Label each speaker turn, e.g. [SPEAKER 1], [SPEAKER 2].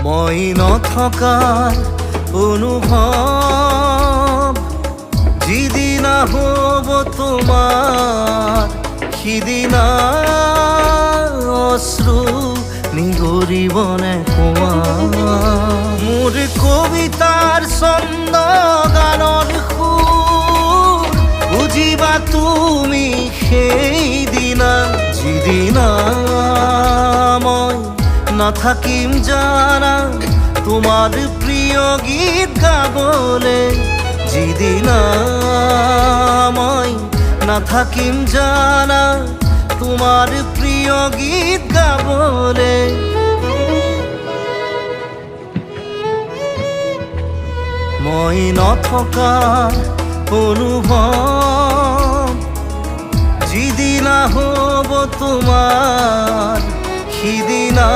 [SPEAKER 1] মই নথকাৰ অনুভৱ যিদিনা হ'ব তোমাৰ সিদিনা অশ্ৰু নিগৰিবনে কোৱা মোৰ কবিতাৰ ছন্দ গানৰ সুৰ বুজিবা তুমি সেইদিনা যিদিনা মই নাথাকিম জানা তোমার প্রিয় গীত গাবলে যিদিনা মই নাথাকিম জানা তোমার প্রিয় গীত গাবলে মই নথকাৰ অনুভৱ যিদিনা হ'ব তোমাৰ সিদিনা